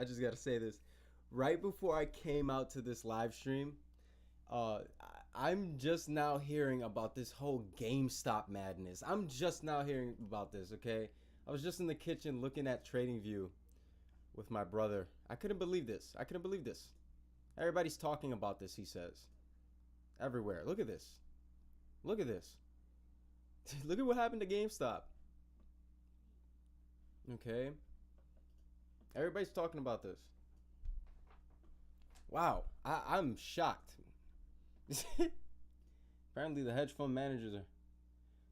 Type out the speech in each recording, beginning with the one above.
I just gotta say this. Right before I came out to this live stream, I'm just now hearing about this whole GameStop madness. I'm just now hearing about this, okay? I was just in the kitchen looking at TradingView with my brother. I couldn't believe this. I couldn't believe this. Everybody's talking about this, he says. Everywhere. Look at this. Look at this. Look at what happened to GameStop. Okay. Everybody's talking about this. Wow. I'm shocked. Apparently the hedge fund managers are.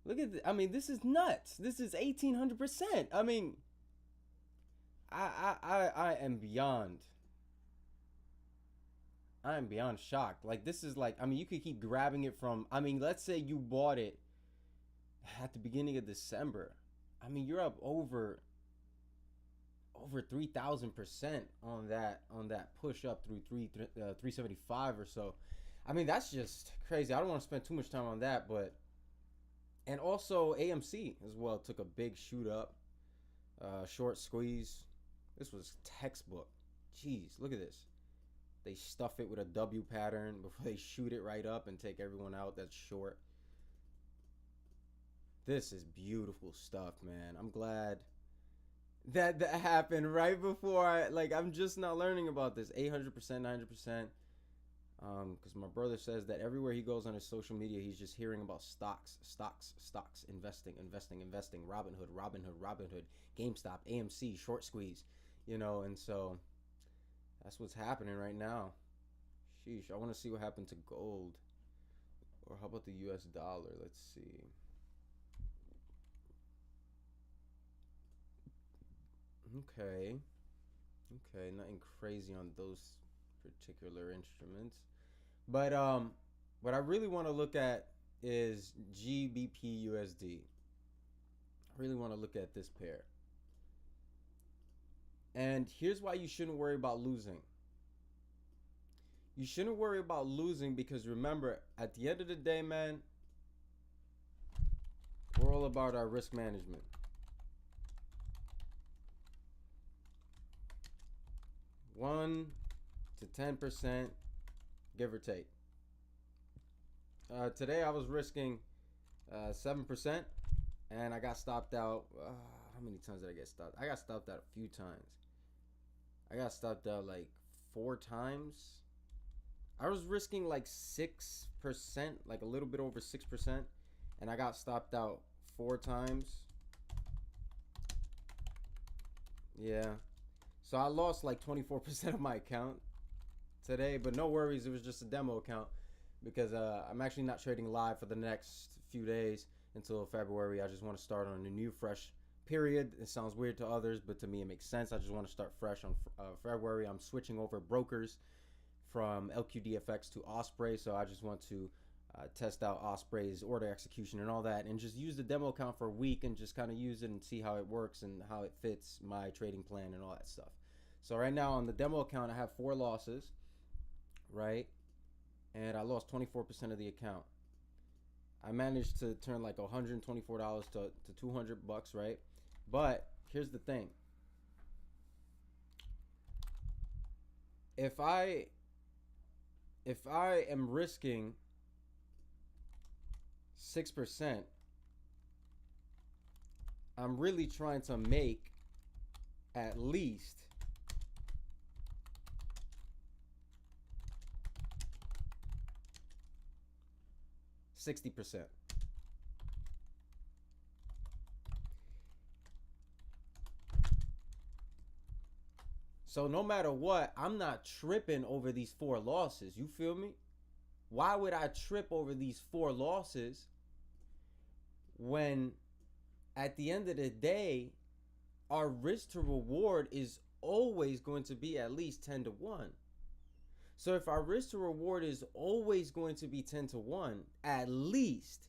Look at this. I mean, this is nuts. This is 1,800%. I mean, I am beyond. I am beyond shocked. Like, this is like, I mean, you could keep grabbing it from, I mean, let's say you bought it at the beginning of December. I mean, you're up over 3,000% on that push up through 375 or so. I mean, that's just crazy. I don't want to spend too much time on that, but and also AMC as well took a big shoot up, short squeeze. This was textbook. Jeez, look at this. They stuff it with a W pattern before they shoot it right up and take everyone out that's short. This is beautiful stuff, man. I'm glad that happened right before I'm just not learning about this. 800%, 900%. Because my brother says that everywhere he goes on his social media, he's just hearing about stocks, investing, Robinhood, GameStop, AMC, short squeeze, and so that's what's happening right now. Sheesh, I want to see what happened to gold. Or how about the US dollar? Let's see. Okay, nothing crazy on those particular instruments. But what I really want to look at is GBP USD. I really want to look at this pair. And here's why you shouldn't worry about losing. You shouldn't worry about losing because remember, at the end of the day, man, we're all about our risk management. One to 10%, give or take. Today I was risking 7%, and I got stopped out. How many times did I get stopped? I got stopped out a few times. I got stopped out like 4 times. I was risking like 6%, like a little bit over 6%, and I got stopped out 4 times. Yeah. So I lost like 24% of my account today, but no worries. It was just a demo account because I'm actually not trading live for the next few days until February. I just want to start on a new, fresh period. It sounds weird to others, but to me it makes sense. I just want to start fresh on February. I'm switching over brokers from LQDFX to Osprey, so I just want to test out Osprey's order execution and all that, and just use the demo account for a week and just kind of use it and see how it works and how it fits my trading plan and all that stuff. So right now on the demo account, I have 4 losses, right? And I lost 24% of the account. I managed to turn like $124 to $200, right? But here's the thing. If I am risking 6%, I'm really trying to make at least 60%. So no matter what, I'm not tripping over these 4 losses. You feel me? Why would I trip over these 4 losses when at the end of the day, our risk to reward is always going to be at least 10 to 1. So if our risk to reward is always going to be 10 to 1, at least,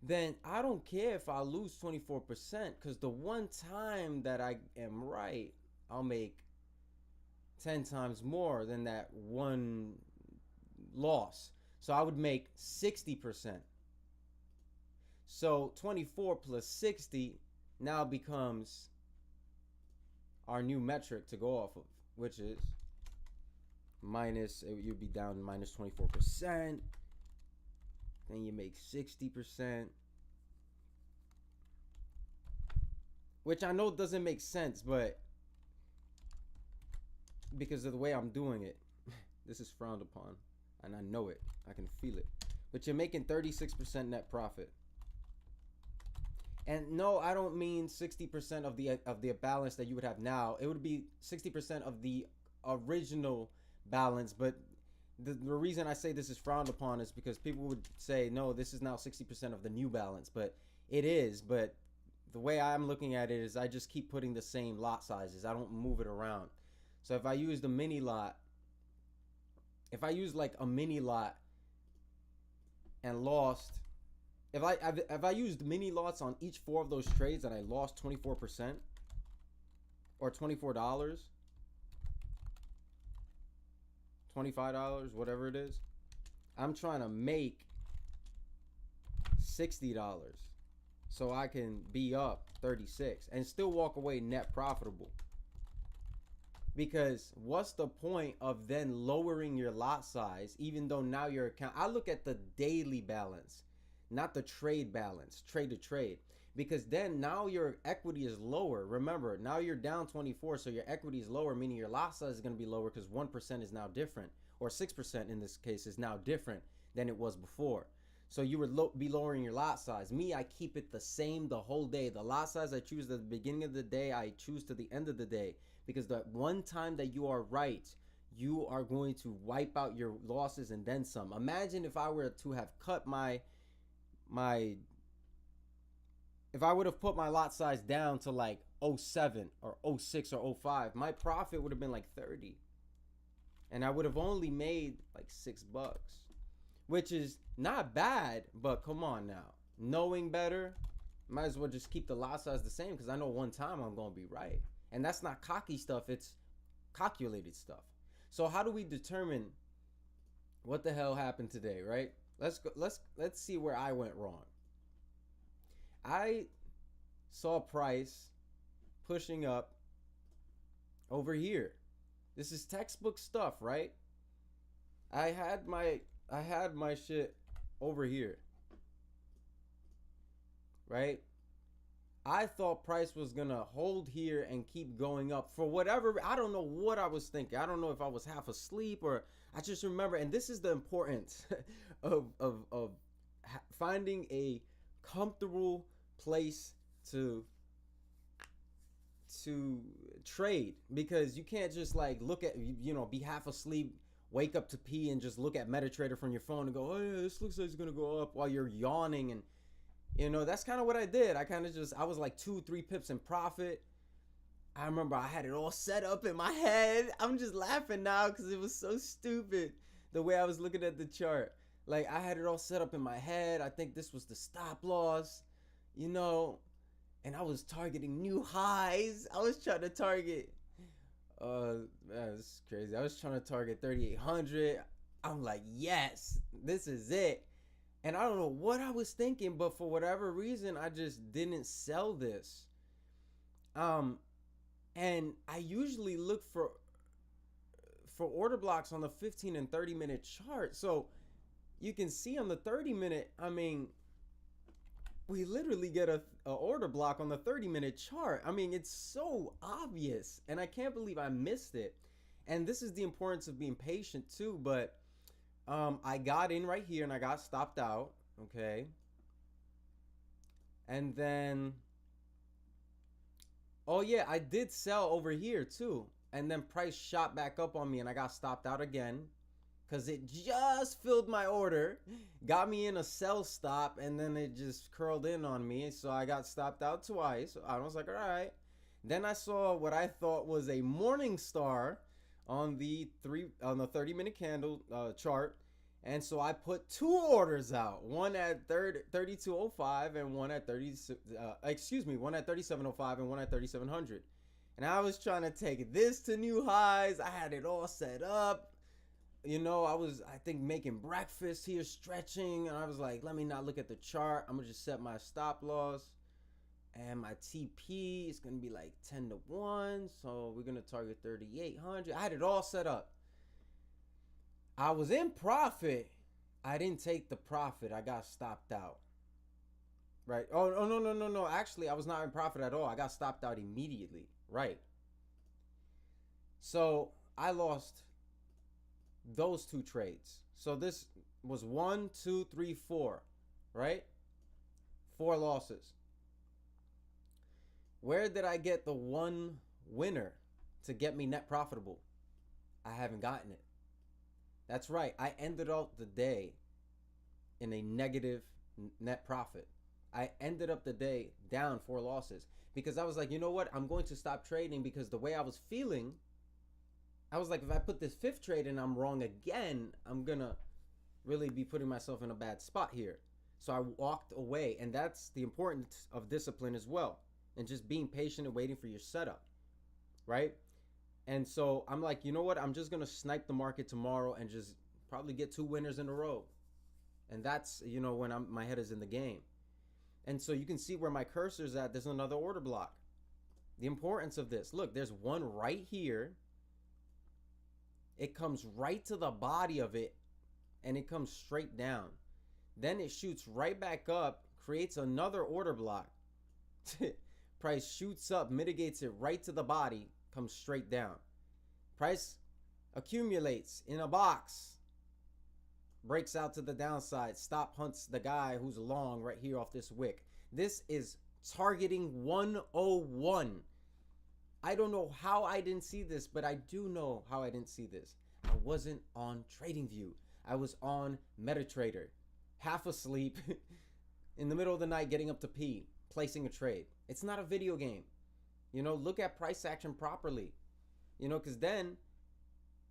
then I don't care if I lose 24%, because the one time that I am right, I'll make 10 times more than that one loss. So I would make 60%. So 24 plus 60 now becomes our new metric to go off of. which is minus, you'd be down minus 24%. Then you make 60%, which I know doesn't make sense, but because of the way I'm doing it, this is frowned upon, and I know it. I can feel it. But you're making 36% net profit. And no, I don't mean 60% of the balance that you would have now. It would be 60% of the original balance. But the reason I say this is frowned upon is because people would say, no, this is now 60% of the new balance. But it is. But the way I'm looking at it is I just keep putting the same lot sizes. I don't move it around. So if I use the mini lot, if I use like a mini lot and lost, if I used mini lots on each 4 of those trades and I lost 24% or $24, $25, whatever it is, I'm trying to make $60 so I can be up 36 and still walk away net profitable. Because what's the point of then lowering your lot size, even though now your account, I look at the daily balance, not the trade balance, trade to trade, because then now your equity is lower. Remember, now you're down 24, so your equity is lower, meaning your lot size is going to be lower because 1% is now different, or 6% in this case is now different than it was before. So you would be lowering your lot size. Me, I keep it the same the whole day. The lot size I choose at the beginning of the day, I choose to the end of the day, because the one time that you are right, you are going to wipe out your losses and then some. Imagine if I were to have cut if I would have put my lot size down to like 07 or 06 or 05, my profit would have been like 30. And I would have only made like $6, which is not bad, but come on now. Knowing better, might as well just keep the lot size the same, because I know one time I'm going to be right. And that's not cocky stuff, it's calculated stuff. So how do we determine what the hell happened today, right? Let's see where I went wrong. I saw price pushing up over here. This is textbook stuff, right? I had my shit over here, right? I thought price was gonna hold here and keep going up for whatever. I don't know what I was thinking. I don't know if I was half asleep, or I just remember. And this is the importance of finding a comfortable place to trade, because you can't just like look at, be half asleep, wake up to pee, and just look at MetaTrader from your phone and go, oh yeah, this looks like it's gonna go up, while you're yawning. And that's kind of what I did. I was like 2-3 pips in profit. I remember I had it all set up in my head. I'm just laughing now because it was so stupid the way I was looking at the chart. Like, I had it all set up in my head. I think this was the stop loss, and I was targeting new highs. I was trying to target, man, this is crazy. I was trying to target 3,800. I'm like, yes, this is it. And I don't know what I was thinking, but for whatever reason, I just didn't sell this. And I usually look for order blocks on the 15 and 30 minute chart. So you can see on the 30 minute, I mean, we literally get a order block on the 30 minute chart. I mean, it's so obvious, and I can't believe I missed it. And this is the importance of being patient too, but I got in right here and I got stopped out, okay? And then, oh yeah, I did sell over here too. And then price shot back up on me and I got stopped out again, because it just filled my order, got me in a sell stop, and then it just curled in on me. So I got stopped out twice. I was like, all right. Then I saw what I thought was a morning star on the 30-minute candle chart, and so I put 2 orders out, one at 3205 and one at 3705 and one at 3700. And I was trying to take this to new highs. I had it all set up. I think making breakfast here, stretching, and I was like, let me not look at the chart. I'm gonna just set my stop loss. And my TP is going to be like 10 to 1. So we're going to target 3,800. I had it all set up. I was in profit. I didn't take the profit. I got stopped out. Right. Oh, no. Actually, I was not in profit at all. I got stopped out immediately. Right. So I lost those 2 trades. So this was 1, 2, 3, 4. Right? 4 losses. Where did I get the 1 winner to get me net profitable? I haven't gotten it. That's right. I ended up the day in a negative net profit. I ended up the day down 4 losses because I was like, you know what? I'm going to stop trading because the way I was feeling, I was like, if I put this 5th trade and I'm wrong again, I'm going to really be putting myself in a bad spot here. So I walked away, and that's the importance of discipline as well, and just being patient and waiting for your setup, right? And so I'm like, you know what? I'm just going to snipe the market tomorrow and just probably get 2 winners in a row. And that's, you know, when my head is in the game. And so you can see where my cursor's at. There's another order block. The importance of this. Look, there's one right here. It comes right to the body of it, and it comes straight down. Then it shoots right back up, creates another order block. Price shoots up, mitigates it right to the body, comes straight down. Price accumulates in a box, breaks out to the downside, stop hunts the guy who's long right here off this wick. This is targeting 101. I don't know how I didn't see this, but I do know how I didn't see this. I wasn't on TradingView. I was on MetaTrader, half asleep, in the middle of the night getting up to pee, placing a trade. It's not a video game. You know, look at price action properly. You know, because then,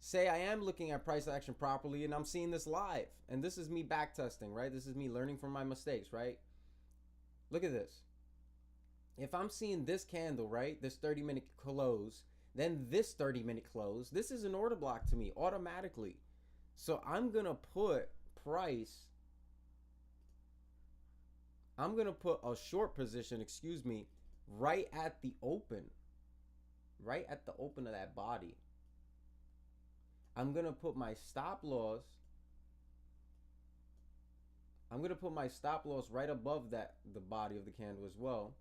say I am looking at price action properly and I'm seeing this live. And this is me backtesting, right? This is me learning from my mistakes, right? Look at this. If I'm seeing this candle, right, this 30-minute close, then this 30-minute close, this is an order block to me automatically. So I'm going to put price, I'm going to put a short position, right at the open. Right at the open of that body. I'm going to put my stop loss. I'm going to put my stop loss right above the body of the candle as well.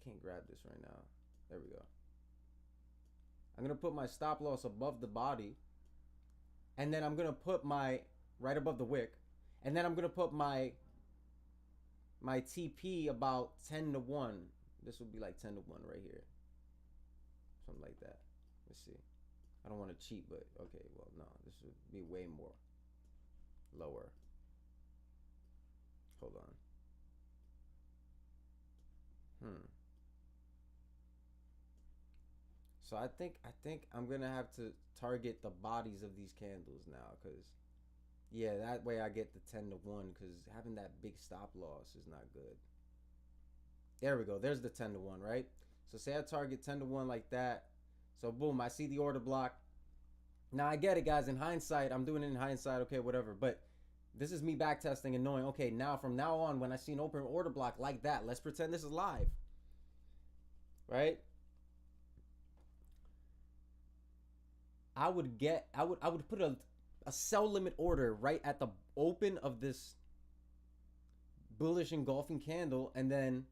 I can't grab this right now. There we go. I'm going to put my stop loss above the body. And then I'm going to put my, right above the wick. And then I'm going to put my TP about 10 to 1. This would be like 10 to 1 right here. Something like that. Let's see. I don't want to cheat, but okay, well, no. This would be way more. Lower. Hold on. So I think I'm going to have to target the bodies of these candles now, because yeah, that way I get the 10 to 1, because having that big stop loss is not good. There we go. There's the 10 to 1, right? So say I target 10 to 1 like that. So boom, I see the order block. Now I get it, guys. In hindsight, I'm doing it in hindsight. Okay, whatever. But this is me backtesting and knowing, okay, now from now on, when I see an open order block like that, let's pretend this is live. Right? I would put a sell limit order right at the open of this bullish engulfing candle, and then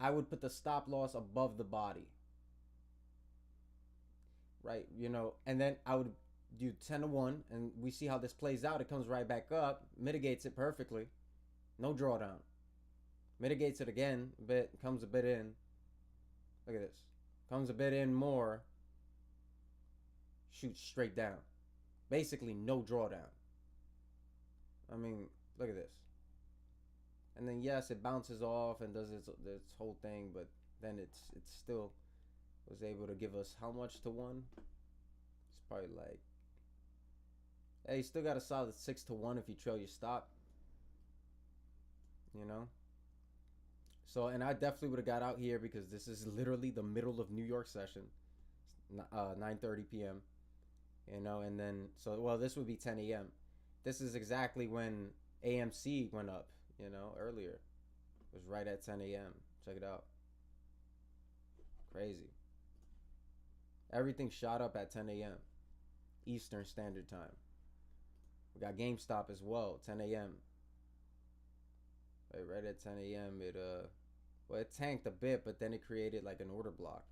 I would put the stop loss above the body. Right, you know, and then I would do 10 to 1, and we see how this plays out. It comes right back up, mitigates it perfectly. No drawdown. Mitigates it again, comes a bit in. Look at this. Comes a bit in more. Shoots straight down. Basically no drawdown. I mean, look at this. And then yes, it bounces off and does its whole thing, but then it's still was able to give us how much to 1? It's probably like, hey, you still got a solid 6 to 1 if you trail your stop. You know? So, and I definitely would have got out here because this is literally the middle of New York session. 9:30 p.m. You know, and then, so, well, this would be 10 a.m. This is exactly when AMC went up, you know, earlier. It was right at 10 a.m. Check it out. Crazy. Everything shot up at 10 a.m. Eastern Standard Time. We got GameStop as well, 10 a.m. Right at 10 a.m. It tanked a bit, but then it created like an order block.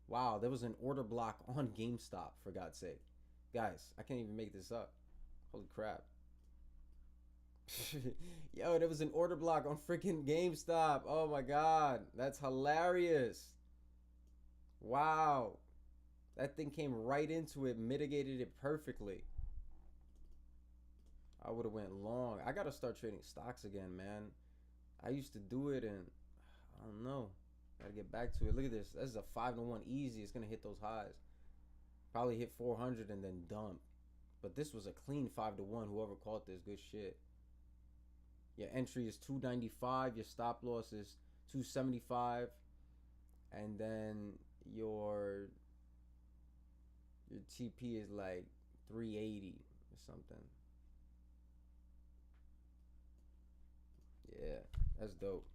Wow, there was an order block on GameStop, for God's sake. Guys, I can't even make this up. Holy crap. Yo, there was an order block on freaking GameStop. Oh my God, that's hilarious. Wow. That thing came right into it, mitigated it perfectly. I would have went long. I gotta start trading stocks again, man. I used to do it and I don't know. Gotta get back to it. Look at this. This is a 5-to-1 easy. It's gonna hit those highs. Probably hit 400 and then dump. But this was a clean 5-to-1. Whoever caught this, good shit. Your entry is 295. Your stop loss is 275. And then your TP is like 380 or something. Yeah, that's dope.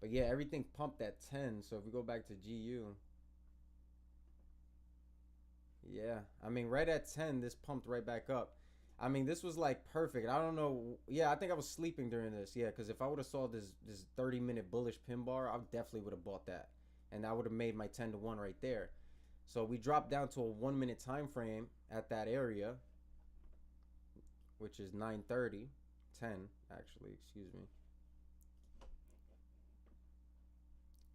But yeah, everything pumped at 10. So if we go back to GU, yeah, I mean, right at 10, this pumped right back up. I mean, this was like perfect. I don't know. Yeah, I think I was sleeping during this. Yeah, because if I would have saw this 30-minute bullish pin bar, I definitely would have bought that. And I would have made my 10-to-1 right there. So we dropped down to a 1-minute time frame at that area, which is 9:30, 10 actually, excuse me.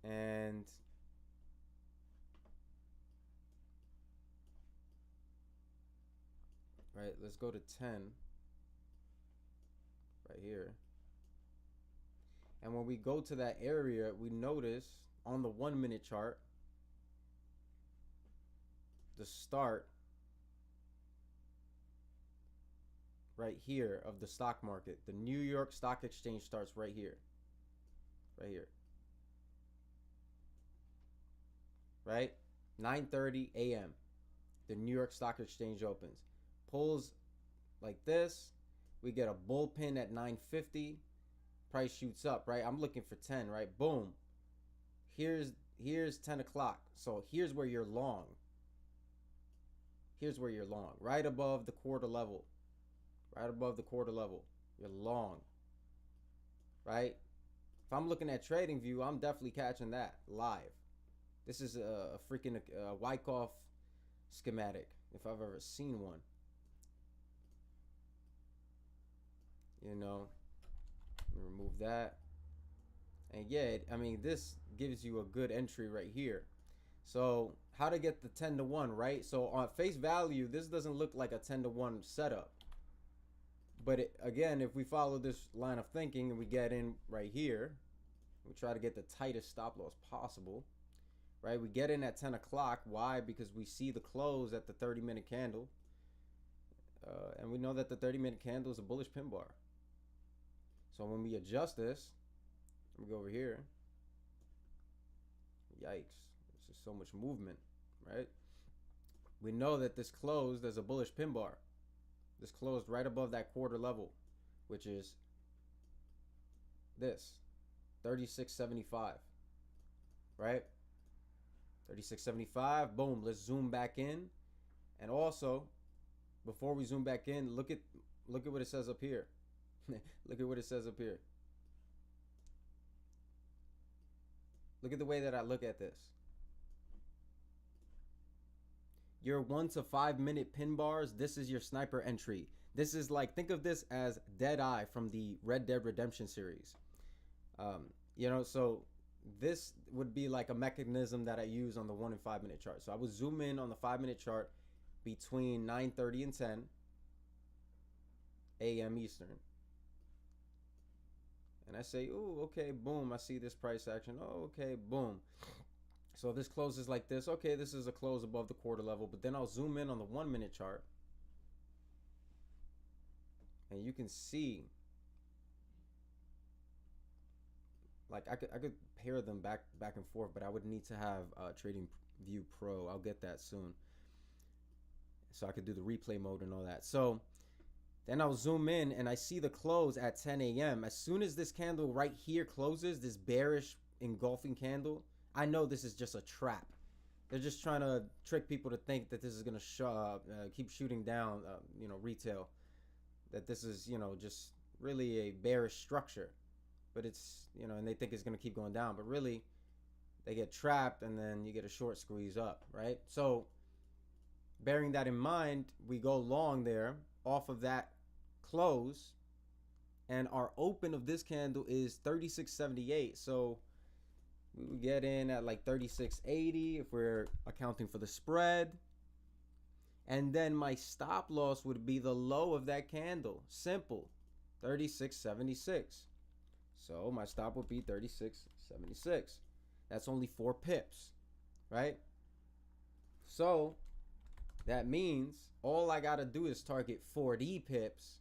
And right, let's go to 10 right here. And when we go to that area, we notice on the 1-minute chart, the start right here of the stock market. The New York Stock Exchange starts right here. Right here. Right? 9:30 a.m. The New York Stock Exchange opens. Pulls like this. We get a bull pin at 9:50. Price shoots up, right? I'm looking for 10, right? Boom. Here's 10 o'clock. So here's where you're long. Here's where you're long. Right above the quarter level. Right above the quarter level. You're long. Right? If I'm looking at TradingView, I'm definitely catching that live. This is a freaking Wyckoff schematic, if I've ever seen one. You know, remove that. And yeah, I mean, this gives you a good entry right here. So how to get the 10-to-1, right? So on face value, this doesn't look like a 10-to-1 setup. But again, if we follow this line of thinking and we get in right here, we try to get the tightest stop loss possible, right? We get in at 10 o'clock. Why? Because we see the close at the 30-minute candle. And we know that the 30-minute candle is a bullish pin bar. So when we adjust this, let me go over here. Yikes. There's just so much movement, right? We know that this closed as a bullish pin bar. This closed right above that quarter level, which is this, 36.75, right? 36.75, boom, let's zoom back in. And also, before we zoom back in, look at what it says up here. Look at what it says up here. Look at the way that I look at this. Your 1 to 5 minute pin bars, this is your sniper entry. This is like, think of this as Dead Eye from the Red Dead Redemption series. You know, so this would be like a mechanism that I use on the 1 and 5 minute chart. So I would zoom in on the 5-minute chart between 9:30 and 10 a.m. Eastern. And I say, oh, okay, boom, I see this price action. Oh, okay, boom. So this closes like this. Okay, this is a close above the quarter level. But then I'll zoom in on the 1-minute chart. And you can see, like I could pair them back and forth, but I would need to have TradingView Pro. I'll get that soon. So I could do the replay mode and all that. So Then I'll zoom in and I see the close at 10 a.m. As soon as this candle right here closes, this bearish engulfing candle, I know this is just a trap. They're just trying to trick people to think that this is going to keep shooting down, retail. That this is, just really a bearish structure. But it's, and they think it's going to keep going down. But really, they get trapped and then you get a short squeeze up, right? So bearing that in mind, we go long there off of that close. And our open of this candle is 36.78. So we would get in at like 36.80 if we're accounting for the spread. And then my stop loss would be the low of that candle. Simple. 36.76. So my stop would be 36.76. That's only 4 pips, right? So that means all I got to do is target 40 pips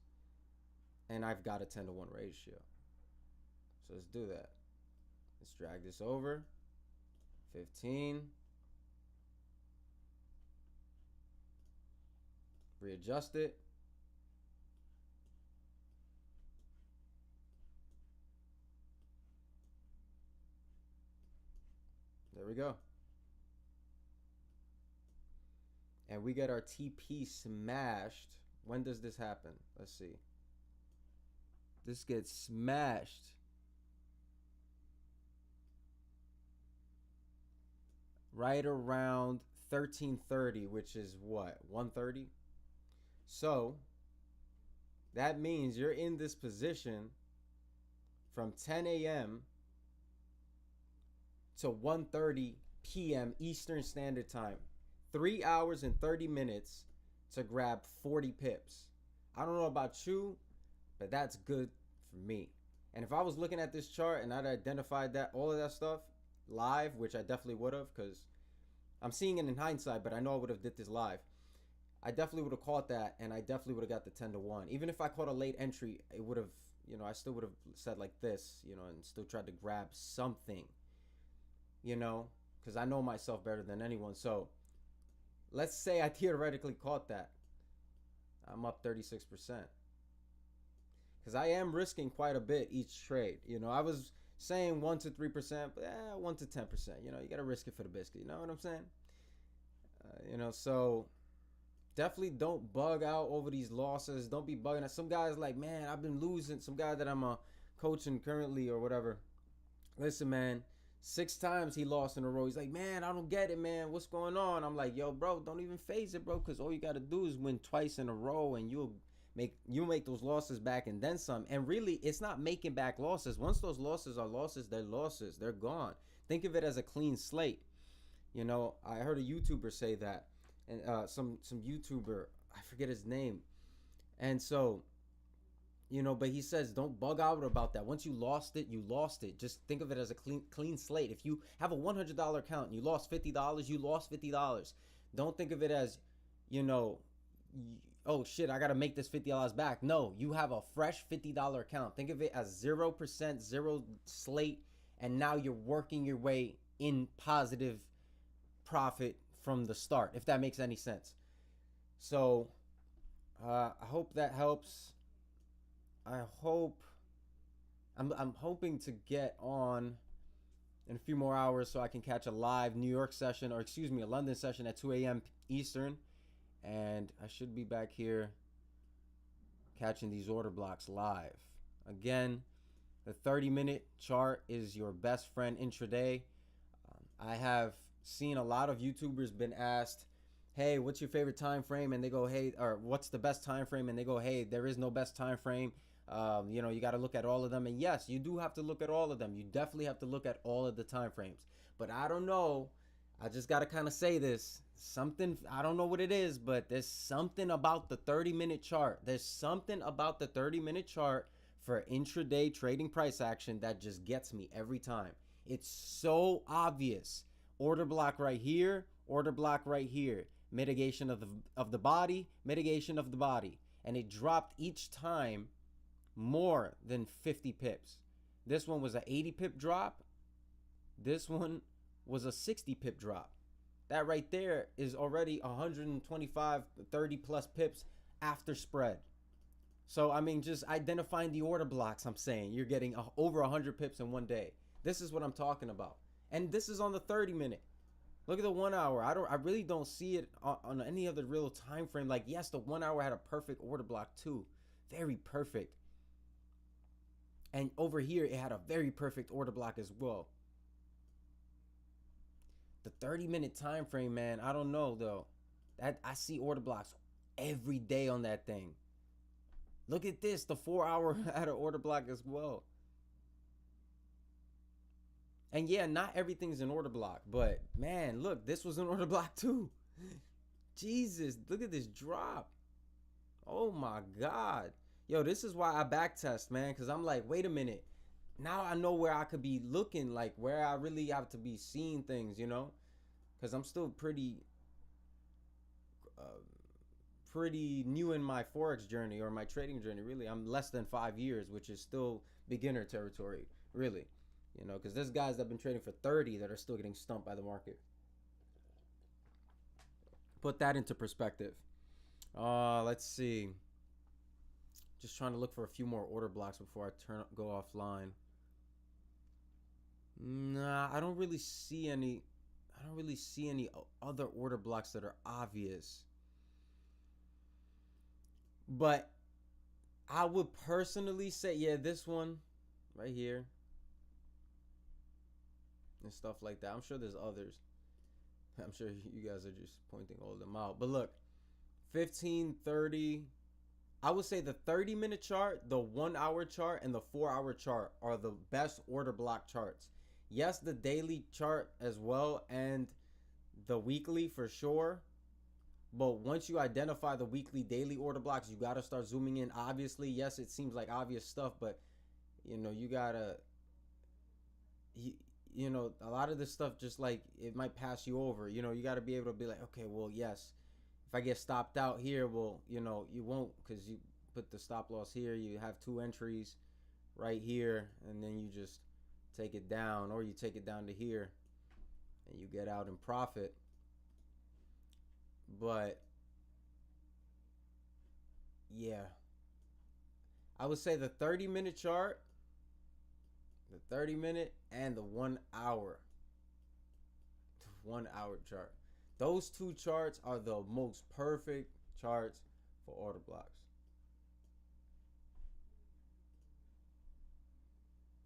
and I've got a 10-to-1 ratio. So let's do that. Let's drag this over. 15. Readjust it. There we go. And we get our TP smashed. When does this happen? Let's see. This gets smashed right around 1330, which is what, 130? So that means you're in this position from 10 a.m. to 1:30 p.m. Eastern Standard Time. 3 hours and 30 minutes to grab 40 pips. I don't know about you, but that's good for me. And if I was looking at this chart and I'd identified that, all of that stuff live, which I definitely would have, because I'm seeing it in hindsight, but I know I would have did this live. I definitely would have caught that, and I definitely would have got the 10-to-1. Even if I caught a late entry, it would have, I still would have said like this, and still tried to grab something, because I know myself better than anyone. So let's say I theoretically caught that. I'm up 36%. Because I am risking quite a bit each trade. I was saying 1 to 3%, but 1 to 10%. You got to risk it for the biscuit. You know what I'm saying? So definitely don't bug out over these losses. Don't be bugging out. Some guys like, man, I've been losing. Some guy that I'm coaching currently or whatever. Listen, man, 6 times he lost in a row. He's like, man, I don't get it, man. What's going on? I'm like, yo, bro, don't even phase it, bro, because all you got to do is win twice in a row and you'll make those losses back and then some. And really, it's not making back losses. Once those losses are losses, they're losses. They're gone. Think of it as a clean slate. I heard a YouTuber say that. And some YouTuber, I forget his name. And so, but he says don't bug out about that. Once you lost it, you lost it. Just think of it as a clean slate. If you have a $100 account and you lost $50, you lost $50. Don't think of it as, oh shit, I got to make this $50 back. No, you have a fresh $50 account. Think of it as 0%, zero slate. And now you're working your way in positive profit from the start, if that makes any sense. So I hope that helps. I'm hoping to get on in a few more hours so I can catch a live New York session, or excuse me, a London session at 2 a.m. Eastern, and I should be back here catching these order blocks live. Again, the 30-minute chart is your best friend intraday. I have seen a lot of YouTubers been asked, hey, what's your favorite time frame? And they go, hey, or what's the best time frame? And they go, hey, there is no best time frame. You got to look at all of them. And yes, you do have to look at all of them. You definitely have to look at all of the time frames. But I don't know. I just got to kind of say this. Something, I don't know what it is, but there's something about the 30-minute chart. There's something about the 30-minute chart for intraday trading price action that just gets me every time. It's so obvious. Order block right here, order block right here. Mitigation of the body, mitigation of the body. And it dropped each time more than 50 pips. This one was an 80 pip drop. This one was a 60 pip drop. That right there is already 125, 30 plus pips after spread. So I mean, just identifying the order blocks. I'm saying you're getting over 100 pips in one day. This is what I'm talking about, and this is on the 30-minute. Look at the 1 hour. I really don't see it on any other real time frame. Like, yes, the 1 hour had a perfect order block too, very perfect. And over here, it had a very perfect order block as well. The 30-minute time frame, man, I don't know though. That I see order blocks every day on that thing. Look at this. The 4 hour had an order block as well. And yeah, not everything's an order block, but man, look, this was an order block too. Jesus, look at this drop. Oh my God. Yo, this is why I backtest, man, because I'm like, wait a minute. Now I know where I could be looking, like where I really have to be seeing things, you know? Because I'm still pretty new in my Forex journey or my trading journey, really. I'm less than 5 years, which is still beginner territory, really. You know, because there's guys that have been trading for 30 that are still getting stumped by the market. Put that into perspective. Let's see. Just trying to look for a few more order blocks before I go offline. Nah, I don't really see any other order blocks that are obvious. But I would personally say, yeah, this one right here and stuff like that. I'm sure there's others. I'm sure you guys are just pointing all of them out. But look, 15, 30. I would say the 30-minute chart, the 1 hour chart, and the 4 hour chart are the best order block charts. Yes, the daily chart as well, and the weekly for sure. But once you identify the weekly, daily order blocks, you got to start zooming in. Obviously, yes, it seems like obvious stuff, but you know, you got to, you know, a lot of this stuff just like it might pass you over. You know, you got to be able to be like, okay, well, yes, if I get stopped out here, well, you know, you won't, because you put the stop loss here. You have 2 entries right here, and then you just take it down, or you take it down to here and you get out in profit. But yeah, I would say the 30-minute chart, the 30-minute, and the 1 hour. The 1 hour chart. Those 2 charts are the most perfect charts for order blocks.